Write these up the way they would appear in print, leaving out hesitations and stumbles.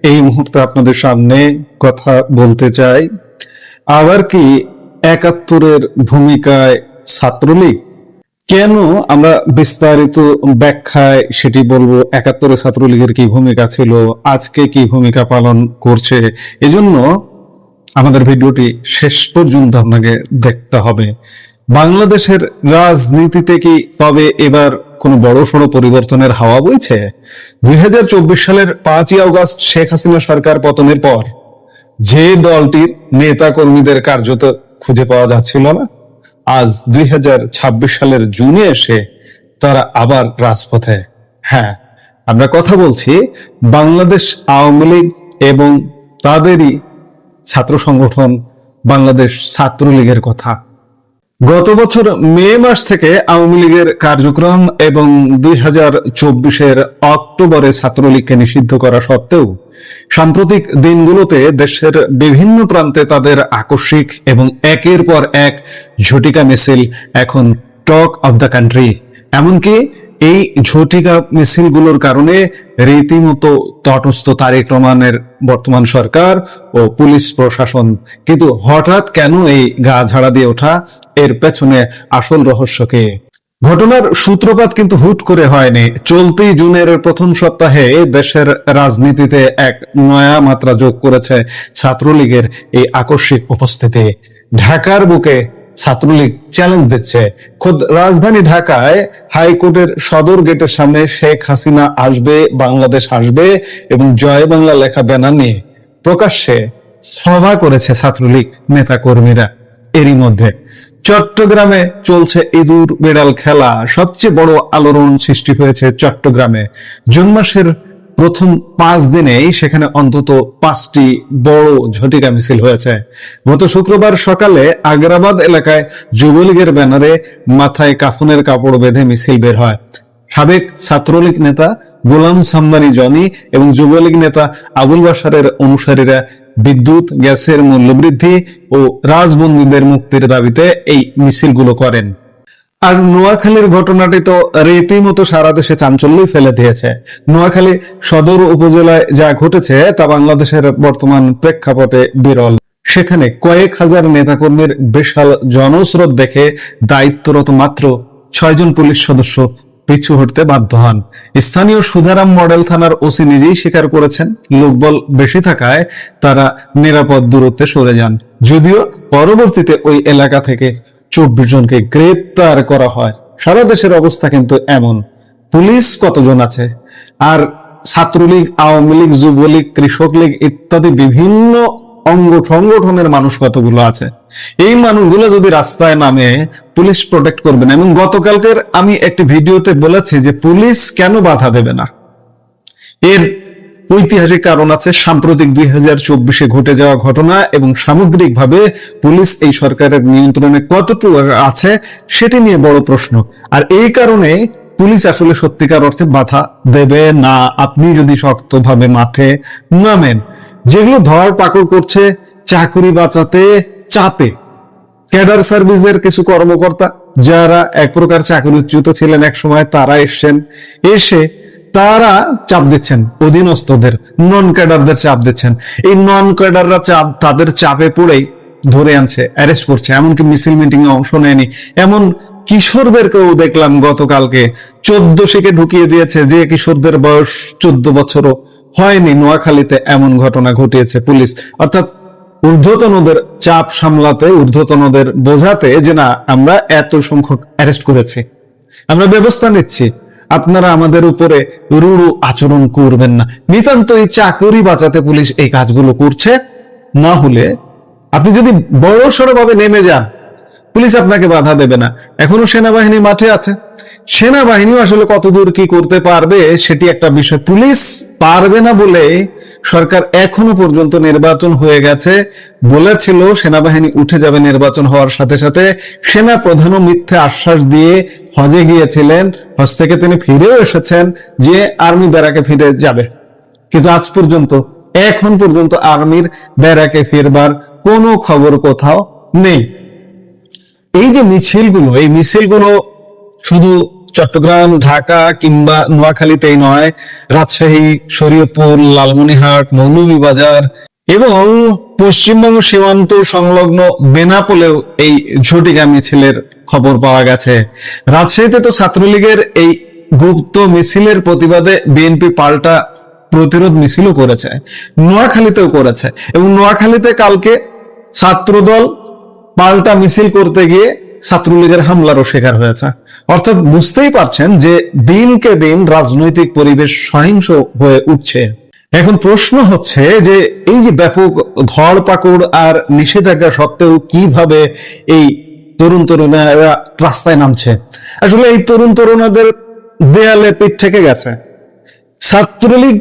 এই মুহূর্তে আপনাদের সামনে কথা বলতে চাই। আবার কি ৭১-এর ভূমিকায় ছাত্রলীগ? কেন আমরা বিস্তারিত ব্যাখ্যায় সেটি বলবো। ৭১-এ ছাত্রলীগের কি ভূমিকা ছিল, আজকে কি ভূমিকা পালন করছে, এজন্য আমাদের ভিডিওটি শেষ পর্যন্ত আপনাকে দেখতে হবে। বাংলাদেশের রাজনীতিতে কি তবে এবার কোনো বড়সড় পরিবর্তনের হাওয়া বইছে? ২০২৪ সালের ৫ই আগস্ট শেখ হাসিনা সরকার পতনের পর যে দলটির নেতা কর্মীদের কার্যত খুঁজে পাওয়া যাচ্ছিল না, আজ ২০২৬ সালের জুনে এসে তারা আবার রাজপথে। হ্যাঁ, আমরা কথা বলছি বাংলাদেশ আওয়ামী লীগ এবং তাদেরই ছাত্র সংগঠন বাংলাদেশ ছাত্রলীগের কথা। গত বছর মে মাস থেকে আওয়ামী লীগের কার্যক্রম এবং ২০২৪-এর অক্টোবরে ছাত্রলীগকে নিষিদ্ধ করা সত্ত্বেও সাম্প্রতিক দিনগুলোতে দেশের বিভিন্ন প্রান্তে তাদের আকস্মিক এবং একের পর এক ঝটিকা মিছিল এখন টক অব দ্য কান্ট্রি। এমনকি এই ঝটিকা মিছিলগুলোর কারণে রীতিমতো তটস্থ তারেক রহমানের বর্তমান সরকার ও পুলিশ প্রশাসন। কিন্তু হঠাৎ কেন এই গা ঝাড়া দিয়ে ওঠা? এর পেছনে আসল রহস্য কি? ঘটনার সূত্রপাত কিন্তু হুট করে হয়নি। চলতি জুনের প্রথম সপ্তাহে দেশের রাজনীতিতে এক নয়া মাত্রা যোগ করেছে ছাত্রলীগের এই আকস্মিক উপস্থিতি। ঢাকার বুকে ছাত্রলীগ চ্যালেঞ্জ দিচ্ছে। খোদ রাজধানী ঢাকায় হাইকোর্টের সদর গেটের সামনে শেখ হাসিনা আসবে, বাংলাদেশ আসবে এবং জয় বাংলা লেখা ব্যানার নিয়ে প্রকাশ্যে সভা করেছে ছাত্রলীগ নেতা কর্মীরা। এরই মধ্যে চট্টগ্রামে চলছে ইঁদুর বেড়াল খেলা। সবচেয়ে বড় আলোড়ন সৃষ্টি হয়েছে চট্টগ্রামে। জুন মাসের প্রথম 5 দিনেই সেখানে অন্তত 5টি বড় ঝটিকা মিছিল হয়েছে। গত শুক্রবার সকালে আগ্রাবাদ এলাকায় যুবলীগের ব্যানারে মাথায় কাফনের কাপড় বেঁধে মিছিল বের হয়। সাবেক ছাত্রলীগ নেতা গোলাম সামদানি জনি এবং যুবলীগ নেতা আবুল বাশারের অনুসারীরা বিদ্যুৎ গ্যাসের মূল্যবৃদ্ধি ও রাজবন্দীদের মুক্তির দাবিতে এই মিছিলগুলো করেন। আর নোয়াখালীর ঘটনাটি তো রীতিমতো সারা দেশে চাঞ্চল্যই ফেলে দিয়েছে। নোয়াখালী সদর উপজেলায় যা ঘটেছে তা বাংলাদেশের বর্তমান প্রেক্ষাপটে বিরল। সেখানে কয়েক হাজার নেতাকর্মীর বিশাল জনস্রোত দেখে দায়িত্বরত মাত্র 6 জন পুলিশ সদস্য পিছু হটতে বাধ্য হন। স্থানীয় সুধারাম মডেল থানার ওসি নিজেই স্বীকার করেছেন, লোকবল বেশি থাকায় তারা নিরাপদ দূরত্বে সরে যান। যদিও পরবর্তীতে ওই এলাকা থেকে 24 জনকে গ্রেপ্তার করা হয়। সারা দেশের অবস্থা কিন্তু এমন। পুলিশ কতজন আছে, আর ছাত্রলীগ, আওয়ামী লীগ, যুবলীগ, কৃষক লীগ ইত্যাদি বিভিন্ন অঙ্গ সংগঠনের মানুষ কতগুলো আছে? এই মানুষগুলো যদি রাস্তায় নামে পুলিশ প্রোটেক্ট করবে না। এবং গতকালকের আমি একটি ভিডিওতে বলেছি যে পুলিশ কেন বাধা দেবে না, এর ঐতিহাসিক কারণ আছে। সাম্প্রতিক 2024-এ ঘটে যাওয়া ঘটনা এবং সামগ্রিকভাবে পুলিশ এই সরকারের নিয়ন্ত্রণে কতটুকু আছে সেটি নিয়ে বড় প্রশ্ন। আর এই কারণে পুলিশ আসলে সত্যিকার অর্থে বাধা দেবে না আপনি যদি শক্তভাবে মাঠে নামেন। যেগুলো ধর পাকড় করছে চাকরি বাঁচাতে চাপে, ক্যাডার সার্ভিসের কিছু কর্মকর্তা যারা এক প্রকার চাকরিচ্যুত ছিলেন এক সময়, তারা এসে তারা চাপ দিচ্ছেন অধীনস্থদের, নন ক্যাডারদের চাপ দিচ্ছেন। এই নন ক্যাডাররা তাদের চাপে পড়েই ধরে আনছে, অ্যারেস্ট করছে। এমনকি মিছিল মিটিং এ অংশ নেয়নি এমন কিশোরদেরকেও দেখলাম গতকালকে 1400-কে ঢুকিয়ে দিয়েছে, যে কিশোরদের বয়স 14 বছরও হয়নি। নোয়াখালীতে এমন ঘটনা ঘটিয়েছে পুলিশ। অর্থাৎ ঊর্ধ্বতনদের চাপ সামলাতে, ঊর্ধ্বতনদের বোঝাতে যে না, আমরা এত সংখ্যক অ্যারেস্ট করেছি, আমরা ব্যবস্থা নিচ্ছি, আপনারা আমাদের উপরে রূঢ় আচরণ করবেন না। নিতান্ত এই চাকরি বাঁচাতে পুলিশ এই কাজগুলো করছে। না হলে আপনি যদি বড়সড় ভাবে নেমে যান, পুলিশ আপনাকে বাধা দেবে না। এখনো সেনাবাহিনী মাঠে আছে। সেনাবাহিনীও আসলে কতদূর কি করতে পারবে সেটি একটা বিষয়। পুলিশ পারবে না বলে সরকার এখনো পর্যন্ত, নির্বাচন হয়ে গেছে বলেছিল সেনাবাহিনী উঠে যাবে নির্বাচন হওয়ার সাথে সাথে। সেনা প্রধানও মিথ্যে আশ্বাস দিয়ে হজে গিয়েছিলেন, হজ থেকে তিনি ফিরেও এসেছেন যে আর্মি ব্যারাকে ফিরে যাবে। কিন্তু আজ পর্যন্ত, এখন পর্যন্ত আর্মির ব্যারাকে ফিরবার কোনো খবর কোথাও নেই। এই যে মিছিলগুলো, এই মিছিলগুলো শুধু চট্টগ্রাম, ঢাকা কিংবা নোয়াখালীতেই নয়, রাজশাহী, শরীয়তপুর, লালমনিরহাট, মৌলভীবাজার এবং পশ্চিমবঙ্গ সীমান্ত সংলগ্ন বেনাপোলেও এই ঝটিকা মিছিলের খবর পাওয়া গেছে। রাজশাহীতে তো ছাত্রলীগের এই গুপ্ত মিছিলের প্রতিবাদে বিএনপি পাল্টা প্রতিরোধ মিছিলও করেছে, নোয়াখালীতেও করেছে এবং নোয়াখালীতে কালকে ছাত্রদল পাল্টা মিছিল করতে গিয়ে ছাত্রলীগের হামলারও শিকার হয়েছে। অর্থাৎ বুঝতেই পারছেন যে দিনকে দিন রাজনৈতিক পরিবেশ সহিংস হয়ে উঠছে। এখন প্রশ্ন হচ্ছে যে এই যে ব্যাপক ধরপাকড় আর নিষেধাজ্ঞা সত্ত্বেও কিভাবে এই তরুণ তরুণীরা রাস্তায় নামছে। আসলে এই তরুণ তরুণীদের দেয়ালে পিঠ থেকে গেছে। ছাত্রলীগ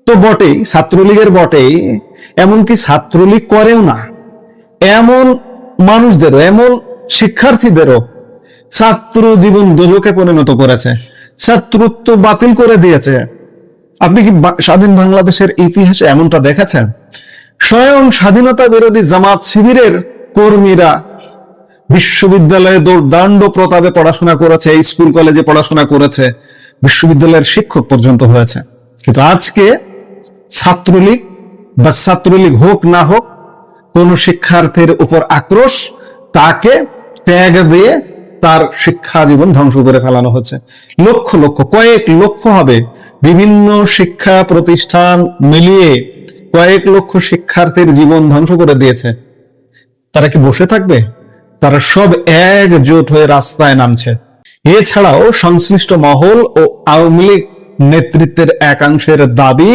তো বটেই, ছাত্রলীগের বটেই, এমনকি ছাত্রলীগ করেও না এমন মানুষদেরও, এমন শিক্ষার্থীদেরও ছাত্র জীবন দোজকে পরিণত করেছে, ছাত্রত্ব বাতিল করে দিয়েছে। আপনি কি স্বাধীন বাংলাদেশের ইতিহাসে এমনটা দেখেছেন? স্বয়ং স্বাধীনতা বিরোধী জামাত শিবিরের কর্মীরা বিশ্ববিদ্যালয়ে দুর্দান্ত প্রতাপে পড়াশোনা করেছে, স্কুল কলেজে পড়াশোনা করেছে, বিশ্ববিদ্যালয়ের শিক্ষক পর্যন্ত হয়েছে। কিন্তু আজকে ছাত্রলীগ বা ছাত্রলীগ হোক না হোক, কোন শিক্ষার্থীর উপর আক্রোশ, তাকে ট্যাগ দিয়ে তার শিক্ষা জীবন ধ্বংস করে ফেলানো হচ্ছে। লক্ষ লক্ষ, কয়েক লক্ষ হবে, বিভিন্ন শিক্ষা প্রতিষ্ঠান মিলিয়ে কয়েক লক্ষ শিক্ষার্থীর জীবন ধ্বংস করে দিয়েছে। তারা কি বসে থাকবে? তারা সব একজোট হয়ে রাস্তায় নামছে। এছাড়াও সংশ্লিষ্ট মহল ও আওয়ামী লীগ নেতৃত্বের একাংশের দাবি,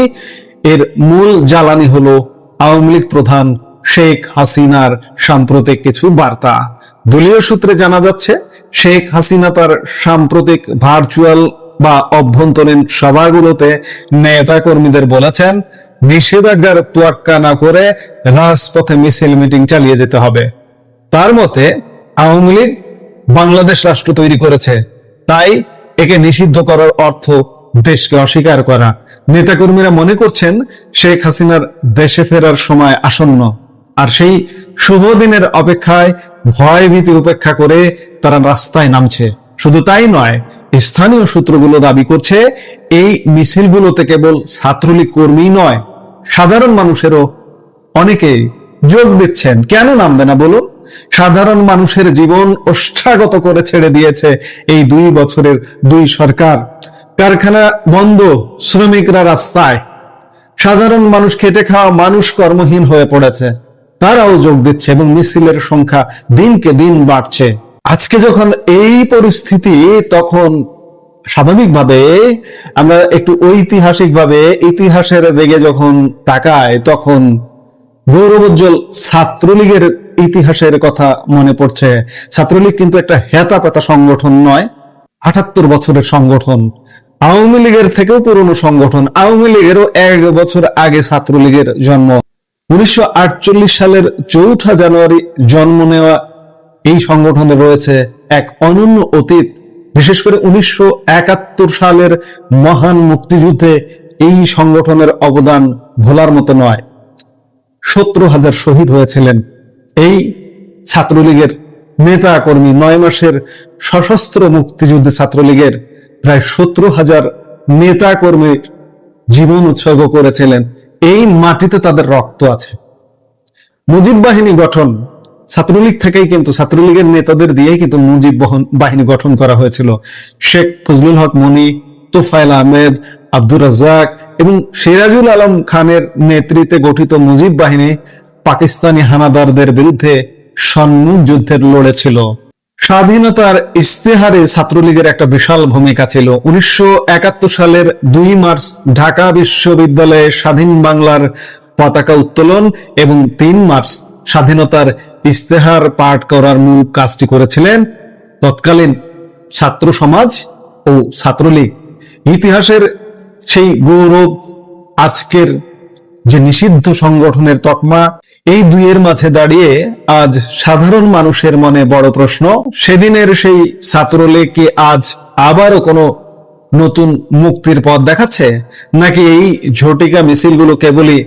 এর মূল জ্বালানি হলো আওয়ামী লীগ প্রধান শেখ হাসিনার সাম্প্রতিক কিছু বার্তা। দলীয় সূত্রে জানা যাচ্ছে, শেখ হাসিনা তার সাম্প্রতিক ভার্চুয়াল বা অভ্যন্তরীণ সভাগুলোতে নেতা কর্মীদের বলেছেন, নিষেধাজ্ঞার তোয়াক্কা না করে রাজপথে মিছিল মিটিং চালিয়ে যেতে হবে। তার মতে আওয়ামী লীগ বাংলাদেশ রাষ্ট্র তৈরি করেছে, তাই একে নিষিদ্ধ করার অর্থ দেশকে অস্বীকার করা। নেতাকর্মীরা মনে করছেন শেখ হাসিনার দেশে ফেরার সময় আসন্ন, আর সেই শুভ দিনের অপেক্ষায় ভয় ভীতি উপেক্ষা করে তারা রাস্তায় নামছে। শুধু তাই নয়, স্থানীয় সূত্রগুলো দাবি করছে এই মিছিলগুলোতে কেবল ছাত্রলীগ কর্মী নয়, সাধারণ মানুষেরও অনেকেই যোগ দিচ্ছেন। কেন নামবে না বলুন? সাধারণ মানুষের জীবন ওষ্ঠাগত করে ছেড়ে দিয়েছে এই 2 বছরের 2 সরকার। কারখানা বন্ধ, শ্রমিকরা রাস্তায়, সাধারণ মানুষ, খেটে খাওয়া মানুষ কর্মহীন হয়ে পড়েছে, তারাও যোগ দিচ্ছে এবং মিছিলের সংখ্যা দিনকে দিন বাড়ছে। আজকে যখন এই পরিস্থিতি, তখন স্বাভাবিকভাবে আমরা একটু ঐতিহাসিকভাবে ইতিহাসের দিকে যখন তাকাই, তখন গৌরবোজ্জ্বল ছাত্রলীগের ইতিহাসের কথা মনে পড়ছে। ছাত্রলীগ কিন্তু একটা হেতাপেতা সংগঠন নয়, 78 বছরের সংগঠন, আওয়ামী লীগের থেকেও পুরনো সংগঠন। আওয়ামী লীগেরও 1 বছর আগে ছাত্রলীগের জন্ম। 1948 সালের 4 জানুয়ারি জন্ম নেওয়া এই সংগঠনে রয়েছে এক অনন্য অতীত। বিশেষ করে 1971 সালের মহান মুক্তিযুদ্ধে এই সংগঠনের অবদান ভোলার মতো নয়। 17,000 শহীদ হয়েছিলেন এই ছাত্রলীগের নেতা কর্মী। 9 মাসের সশস্ত্র মুক্তিযুদ্ধে ছাত্রলীগের প্রায় 17,000 নেতা কর্মী জীবন উৎসর্গ করেছিলেন। এই মাটিতে তাদের রক্ত আছে। মুজিব বাহিনী গঠন ছাত্রলীগ থেকেই, কিন্তু ছাত্রলীগের নেতাদের দিয়েই কিন্তু মুজিব বাহিনী গঠন করা হয়েছিল। শেখ ফজলুল হক মনি, তোফায়েল আহমেদ, আব্দুর রাজ্জাক এবং সিরাজুল আলম খানের নেতৃত্বে গঠিত মুজিব বাহিনী পাকিস্তানি হানাদারদের বিরুদ্ধে সম্মুখ যুদ্ধের লড়েছিল। স্বাধীনতার ইস্তেহারে ছাত্রলীগের একটা বিশাল ভূমিকা ছিল। 1971 সালের 2 মার্চ ঢাকা বিশ্ববিদ্যালয়ে স্বাধীন বাংলার পতাকা উত্তোলন এবং 3 মার্চ স্বাধীনতার ইস্তেহার পাঠ করার মূল কাজটি করেছিলেন তৎকালীন ছাত্র সমাজ ও ছাত্রলীগ। ইতিহাসের সেই গৌরব, আজকের যে নিষিদ্ধ সংগঠনের তকমা, এই দুইয়ের মাঝে দাঁড়িয়ে আজ সাধারণ মানুষের মনে বড় প্রশ্ন, সেদিনের সেই ছাত্রলীগ কি আজ আবারও কোনো নতুন মুক্তির পথ দেখাচ্ছে, নাকি এই ঝটিকা মিছিলগুলো কেবলই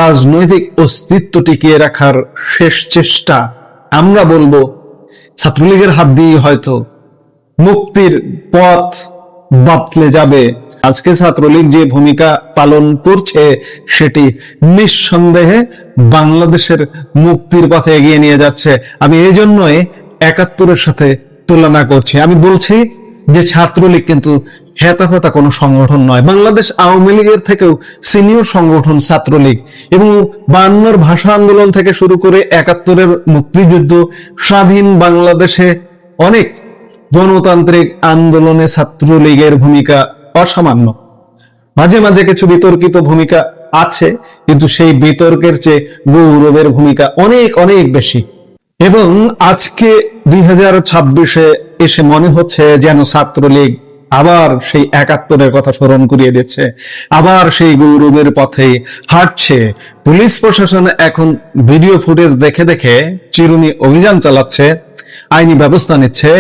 রাজনৈতিক অস্তিত্ব টিকিয়ে রাখার শেষ চেষ্টা? আমরা বলবো ছাত্রলীগের হাত দিয়ে হয়তো মুক্তির পথ বাতলে যাবে। আজকে ছাত্রলীগ যে ভূমিকা পালন করছে সেটি নিঃসন্দেহে বাংলাদেশের মুক্তির পথে এগিয়ে নিয়ে যাচ্ছে। আমি এই জন্যই ৭১-এর সাথে তুলনা করছি। আমি বলছি যে ছাত্রলীগ কিন্তু হেতাফেতা কোনো সংগঠন নয়। বাংলাদেশ আওয়ামী লীগের থেকেও সিনিয়র সংগঠন ছাত্রলীগ, এবং ৫২-র ভাষা আন্দোলন থেকে শুরু করে ৭১-এর মুক্তিযুদ্ধ, স্বাধীন বাংলাদেশে অনেক গণতান্ত্রিক আন্দোলনে ছাত্রলীগের ভূমিকা অসামান্য। মাঝে মাঝে কিছু বিতর্কিত ভূমিকা আছে, কিন্তু সেই বিতর্কের চেয়ে গৌরবের ভূমিকা অনেক অনেক বেশি। এবং আজকে ২০২৬-এ এসে মনে হচ্ছে যেন ছাত্রলীগ আবার সেই ৭১-এর কথা স্মরণ করিয়ে দিচ্ছে, আবার সেই গৌরবের পথে হাঁটছে। পুলিশ প্রশাসন এখন ভিডিও ফুটেজ দেখে দেখে চিরুনি অভিযান চালাচ্ছে, আইনি ব্যবস্থা নিচ্ছে।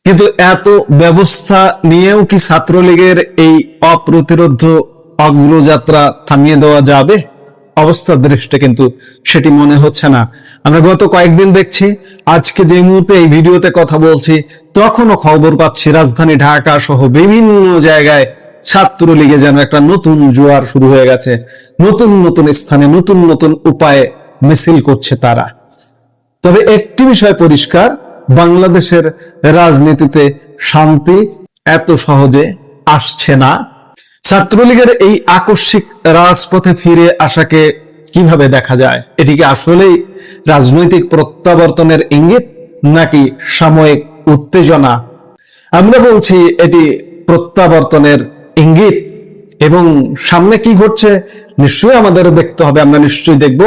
কিন্তু এত ব্যবস্থা নিয়েও কি ছাত্রলীগের এই অপ্রতিরোধ অগ্রযাত্রা থামিয়ে দেওয়া যাবে? অবস্থার দৃষ্টি কিন্তু সেটি মনে হচ্ছে না। আমরা গত কয়েকদিন দেখছি, আজকে যে মুহূর্তে এই ভিডিওতে কথা বলছি তখনও খবর পাচ্ছি রাজধানী ঢাকা সহ বিভিন্ন জায়গায় ছাত্রলীগে যেন একটা নতুন জোয়ার শুরু হয়ে গেছে। নতুন নতুন স্থানে নতুন নতুন উপায়ে মিছিল করছে তারা। তবে একটি বিষয় পরিষ্কার, বাংলাদেশের রাজনীতিতে শান্তি এত সহজে আসছে না। ছাত্রলীগের এই আকস্মিক রাজপথে ফিরে আসাকে কিভাবে দেখা যায়? এটি কি আসলেই রাজনৈতিক প্রত্যাবর্তনের ইঙ্গিত নাকি সাময়িক উত্তেজনা? আমরা বলছি এটি প্রত্যাবর্তনের ইঙ্গিত। এবং সামনে কি ঘটছে নিশ্চয়ই আমাদের দেখতে হবে, আমরা নিশ্চয়ই দেখব।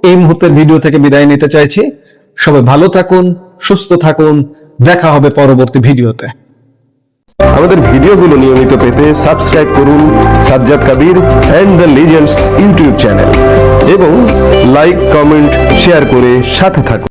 এই মুহূর্তের ভিডিও থেকে বিদায় নিতে চাইছি। সবাই ভালো থাকুন, সুস্থ থাকুন, দেখা হবে পরবর্তী ভিডিওতে। আমাদের ভিডিওগুলো নিয়মিত পেতে সাবস্ক্রাইব করুন Sajjad Kadir and the legends YouTube channel এবং লাইক, কমেন্ট, শেয়ার করে সাথে থাকুন।